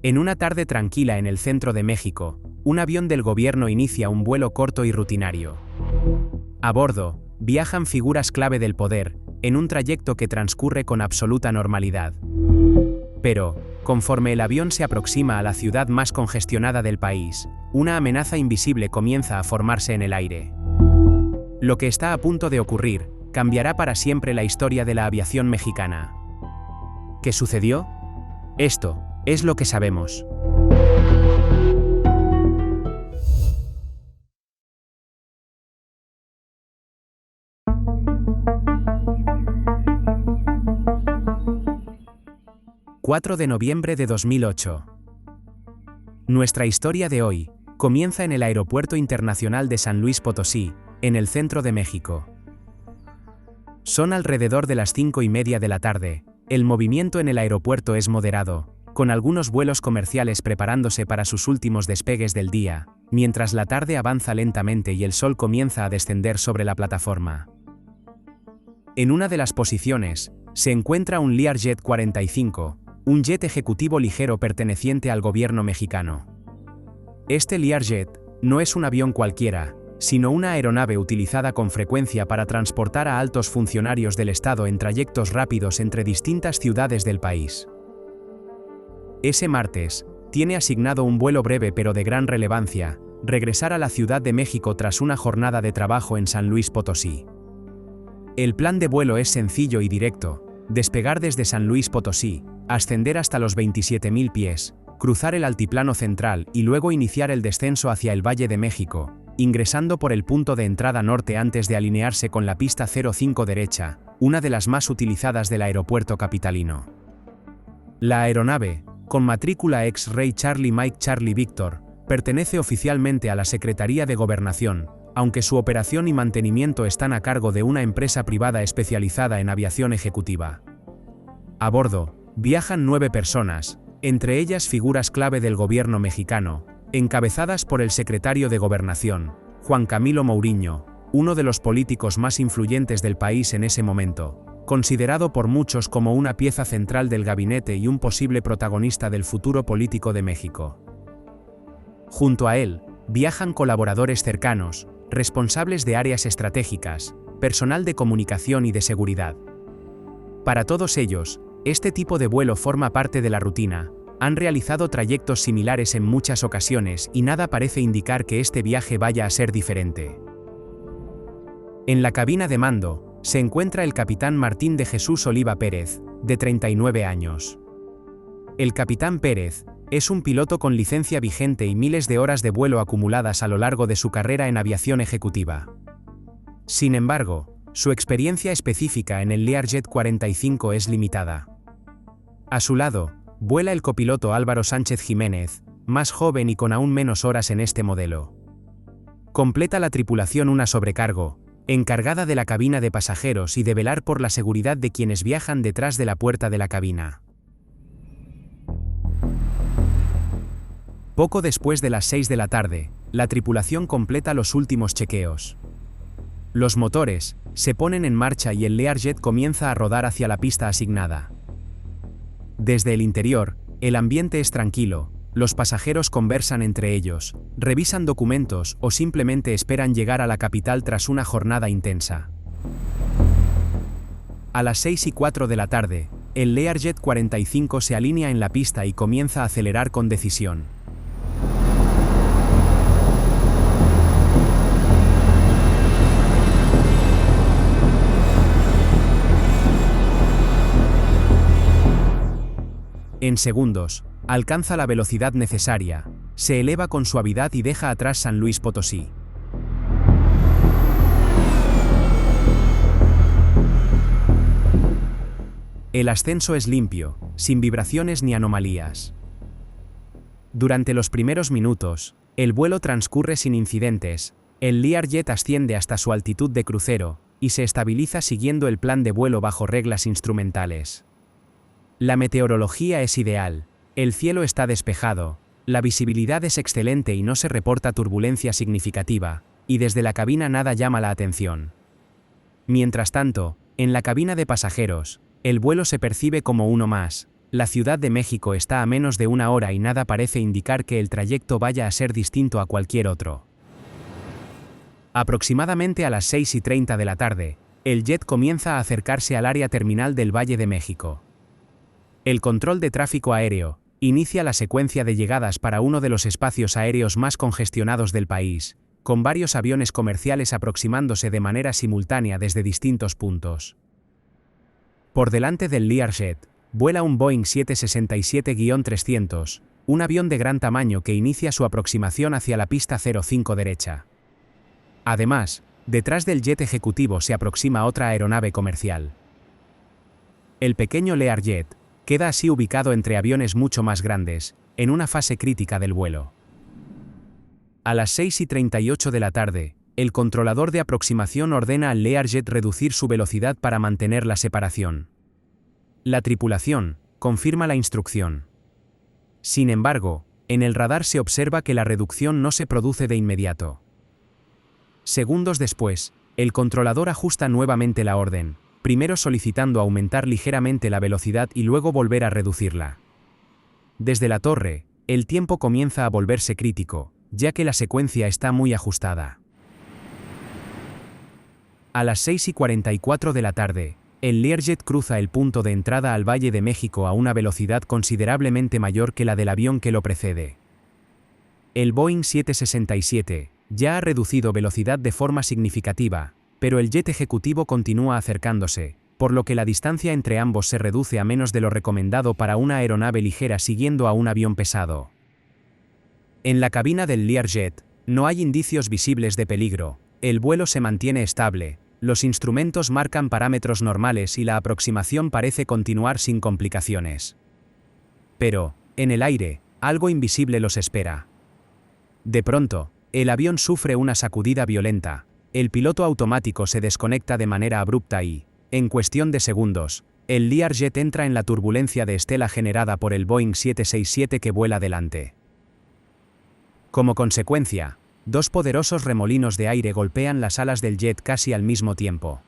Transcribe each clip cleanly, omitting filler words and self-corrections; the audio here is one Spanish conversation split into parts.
En una tarde tranquila en el centro de México, un avión del gobierno inicia un vuelo corto y rutinario. A bordo, viajan figuras clave del poder, en un trayecto que transcurre con absoluta normalidad. Pero, conforme el avión se aproxima a la ciudad más congestionada del país, una amenaza invisible comienza a formarse en el aire. Lo que está a punto de ocurrir cambiará para siempre la historia de la aviación mexicana. ¿Qué sucedió? Esto es lo que sabemos. ...4 de noviembre de 2008. Nuestra historia de hoy comienza en el Aeropuerto Internacional de San Luis Potosí, en el centro de México. Son alrededor de las 5:30 de la tarde. El movimiento en el aeropuerto es moderado, con algunos vuelos comerciales preparándose para sus últimos despegues del día, mientras la tarde avanza lentamente y el sol comienza a descender sobre la plataforma. En una de las posiciones, se encuentra un Learjet 45, un jet ejecutivo ligero perteneciente al gobierno mexicano. Este Learjet no es un avión cualquiera, sino una aeronave utilizada con frecuencia para transportar a altos funcionarios del Estado en trayectos rápidos entre distintas ciudades del país. Ese martes, tiene asignado un vuelo breve pero de gran relevancia, regresar a la Ciudad de México tras una jornada de trabajo en San Luis Potosí. El plan de vuelo es sencillo y directo: despegar desde San Luis Potosí, ascender hasta los 27.000 pies, cruzar el altiplano central y luego iniciar el descenso hacia el Valle de México, ingresando por el punto de entrada norte antes de alinearse con la pista 05 derecha, una de las más utilizadas del aeropuerto capitalino. La aeronave, con matrícula X-Ray Charlie Mike Charlie Victor, pertenece oficialmente a la Secretaría de Gobernación, aunque su operación y mantenimiento están a cargo de una empresa privada especializada en aviación ejecutiva. A bordo, viajan 9 personas, entre ellas figuras clave del gobierno mexicano, encabezadas por el secretario de Gobernación, Juan Camilo Mourinho, uno de los políticos más influyentes del país en ese momento, considerado por muchos como una pieza central del gabinete y un posible protagonista del futuro político de México. Junto a él, viajan colaboradores cercanos, responsables de áreas estratégicas, personal de comunicación y de seguridad. Para todos ellos, este tipo de vuelo forma parte de la rutina. Han realizado trayectos similares en muchas ocasiones y nada parece indicar que este viaje vaya a ser diferente. En la cabina de mando, se encuentra el capitán Martín de Jesús Oliva Pérez, de 39 años. El capitán Pérez es un piloto con licencia vigente y miles de horas de vuelo acumuladas a lo largo de su carrera en aviación ejecutiva. Sin embargo, su experiencia específica en el Learjet 45 es limitada. A su lado, vuela el copiloto Álvaro Sánchez Jiménez, más joven y con aún menos horas en este modelo. Completa la tripulación una sobrecargo, encargada de la cabina de pasajeros y de velar por la seguridad de quienes viajan detrás de la puerta de la cabina. Poco después de las 6 de la tarde, la tripulación completa los últimos chequeos. Los motores se ponen en marcha y el Learjet comienza a rodar hacia la pista asignada. Desde el interior, el ambiente es tranquilo, los pasajeros conversan entre ellos, revisan documentos o simplemente esperan llegar a la capital tras una jornada intensa. A las 6:04 de la tarde, el Learjet 45 se alinea en la pista y comienza a acelerar con decisión. En segundos, alcanza la velocidad necesaria, se eleva con suavidad y deja atrás San Luis Potosí. El ascenso es limpio, sin vibraciones ni anomalías. Durante los primeros minutos, el vuelo transcurre sin incidentes, el Learjet asciende hasta su altitud de crucero, y se estabiliza siguiendo el plan de vuelo bajo reglas instrumentales. La meteorología es ideal, el cielo está despejado, la visibilidad es excelente y no se reporta turbulencia significativa, y desde la cabina nada llama la atención. Mientras tanto, en la cabina de pasajeros, el vuelo se percibe como uno más, La Ciudad de México está a menos de 1 hora y nada parece indicar que el trayecto vaya a ser distinto a cualquier otro. Aproximadamente a las 6:30 de la tarde, el jet comienza a acercarse al área terminal del Valle de México. El control de tráfico aéreo inicia la secuencia de llegadas para uno de los espacios aéreos más congestionados del país, con varios aviones comerciales aproximándose de manera simultánea desde distintos puntos. Por delante del Learjet, vuela un Boeing 767-300, un avión de gran tamaño que inicia su aproximación hacia la pista 05 derecha. Además, detrás del jet ejecutivo se aproxima otra aeronave comercial. El pequeño Learjet queda así ubicado entre aviones mucho más grandes, en una fase crítica del vuelo. A las 6:38 de la tarde, el controlador de aproximación ordena al Learjet reducir su velocidad para mantener la separación. La tripulación confirma la instrucción. Sin embargo, en el radar se observa que la reducción no se produce de inmediato. Segundos después, el controlador ajusta nuevamente la orden, primero solicitando aumentar ligeramente la velocidad y luego volver a reducirla. Desde la torre, el tiempo comienza a volverse crítico, ya que la secuencia está muy ajustada. A las 6:44 de la tarde, el Learjet cruza el punto de entrada al Valle de México a una velocidad considerablemente mayor que la del avión que lo precede. El Boeing 767 ya ha reducido velocidad de forma significativa, pero el jet ejecutivo continúa acercándose, por lo que la distancia entre ambos se reduce a menos de lo recomendado para una aeronave ligera siguiendo a un avión pesado. En la cabina del Learjet, no hay indicios visibles de peligro, el vuelo se mantiene estable, los instrumentos marcan parámetros normales y la aproximación parece continuar sin complicaciones. Pero, en el aire, algo invisible los espera. De pronto, el avión sufre una sacudida violenta, el piloto automático se desconecta de manera abrupta y, en cuestión de segundos, el Learjet entra en la turbulencia de estela generada por el Boeing 767 que vuela delante. Como consecuencia, 2 poderosos remolinos de aire golpean las alas del jet casi al mismo tiempo.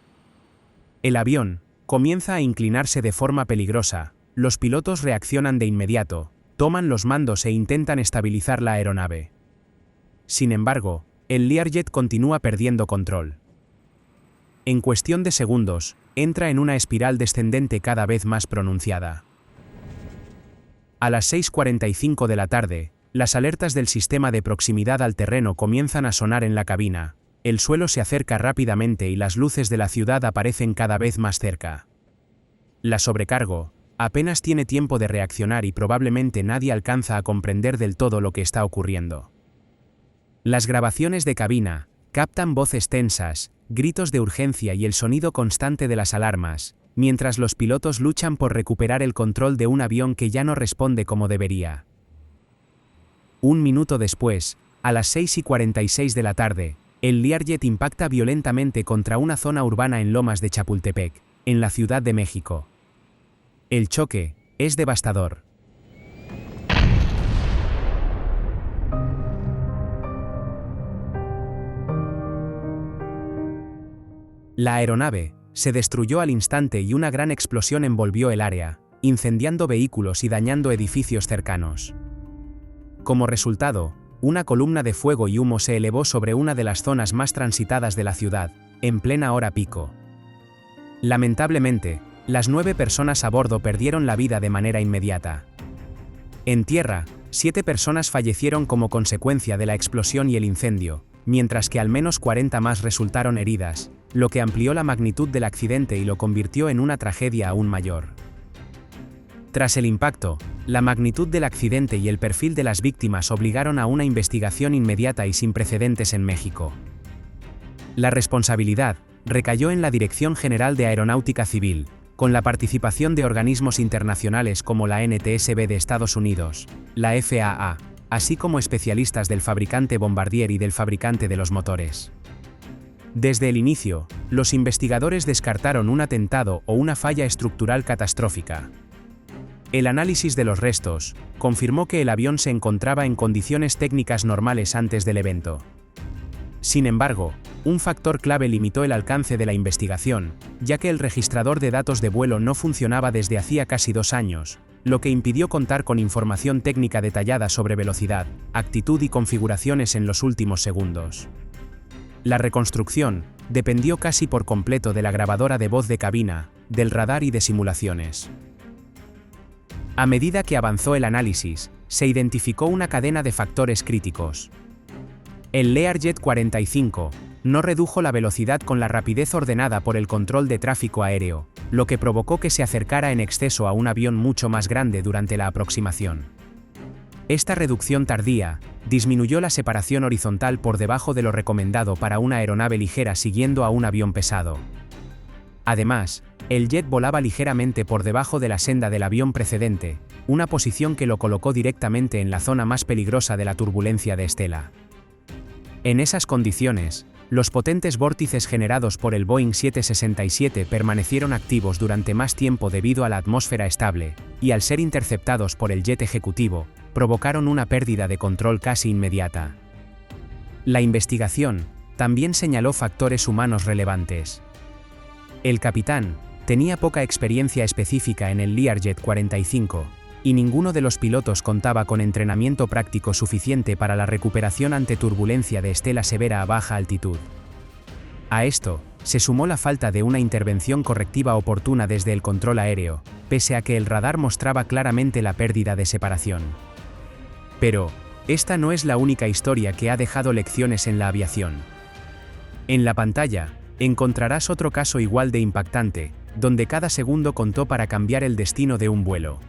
El avión comienza a inclinarse de forma peligrosa, los pilotos reaccionan de inmediato, toman los mandos e intentan estabilizar la aeronave. Sin embargo, el Learjet continúa perdiendo control. En cuestión de segundos, entra en una espiral descendente cada vez más pronunciada. A las 6:45 de la tarde, las alertas del sistema de proximidad al terreno comienzan a sonar en la cabina, el suelo se acerca rápidamente y las luces de la ciudad aparecen cada vez más cerca. La sobrecargo apenas tiene tiempo de reaccionar y probablemente nadie alcanza a comprender del todo lo que está ocurriendo. Las grabaciones de cabina captan voces tensas, gritos de urgencia y el sonido constante de las alarmas, mientras los pilotos luchan por recuperar el control de un avión que ya no responde como debería. Un minuto después, a las 6:46 de la tarde, el Learjet impacta violentamente contra una zona urbana en Lomas de Chapultepec, en la Ciudad de México. El choque es devastador. La aeronave se destruyó al instante y una gran explosión envolvió el área, incendiando vehículos y dañando edificios cercanos. Como resultado, una columna de fuego y humo se elevó sobre una de las zonas más transitadas de la ciudad, en plena hora pico. Lamentablemente, las 9 personas a bordo perdieron la vida de manera inmediata. En tierra, 7 personas fallecieron como consecuencia de la explosión y el incendio, mientras que al menos 40 más resultaron heridas, lo que amplió la magnitud del accidente y lo convirtió en una tragedia aún mayor. Tras el impacto, la magnitud del accidente y el perfil de las víctimas obligaron a una investigación inmediata y sin precedentes en México. La responsabilidad recayó en la Dirección General de Aeronáutica Civil, con la participación de organismos internacionales como la NTSB de Estados Unidos, la FAA, así como especialistas del fabricante Bombardier y del fabricante de los motores. Desde el inicio, los investigadores descartaron un atentado o una falla estructural catastrófica. El análisis de los restos confirmó que el avión se encontraba en condiciones técnicas normales antes del evento. Sin embargo, un factor clave limitó el alcance de la investigación, ya que el registrador de datos de vuelo no funcionaba desde hacía casi 2 años, lo que impidió contar con información técnica detallada sobre velocidad, actitud y configuraciones en los últimos segundos. La reconstrucción dependió casi por completo de la grabadora de voz de cabina, del radar y de simulaciones. A medida que avanzó el análisis, se identificó una cadena de factores críticos. El Learjet 45 no redujo la velocidad con la rapidez ordenada por el control de tráfico aéreo, lo que provocó que se acercara en exceso a un avión mucho más grande durante la aproximación. Esta reducción tardía disminuyó la separación horizontal por debajo de lo recomendado para una aeronave ligera siguiendo a un avión pesado. Además, el jet volaba ligeramente por debajo de la senda del avión precedente, una posición que lo colocó directamente en la zona más peligrosa de la turbulencia de estela. En esas condiciones, los potentes vórtices generados por el Boeing 767 permanecieron activos durante más tiempo debido a la atmósfera estable, y al ser interceptados por el jet ejecutivo, provocaron una pérdida de control casi inmediata. La investigación también señaló factores humanos relevantes. El capitán tenía poca experiencia específica en el Learjet 45, y ninguno de los pilotos contaba con entrenamiento práctico suficiente para la recuperación ante turbulencia de estela severa a baja altitud. A esto se sumó la falta de una intervención correctiva oportuna desde el control aéreo, pese a que el radar mostraba claramente la pérdida de separación. Pero, esta no es la única historia que ha dejado lecciones en la aviación. En la pantalla, encontrarás otro caso igual de impactante, donde cada segundo contó para cambiar el destino de un vuelo.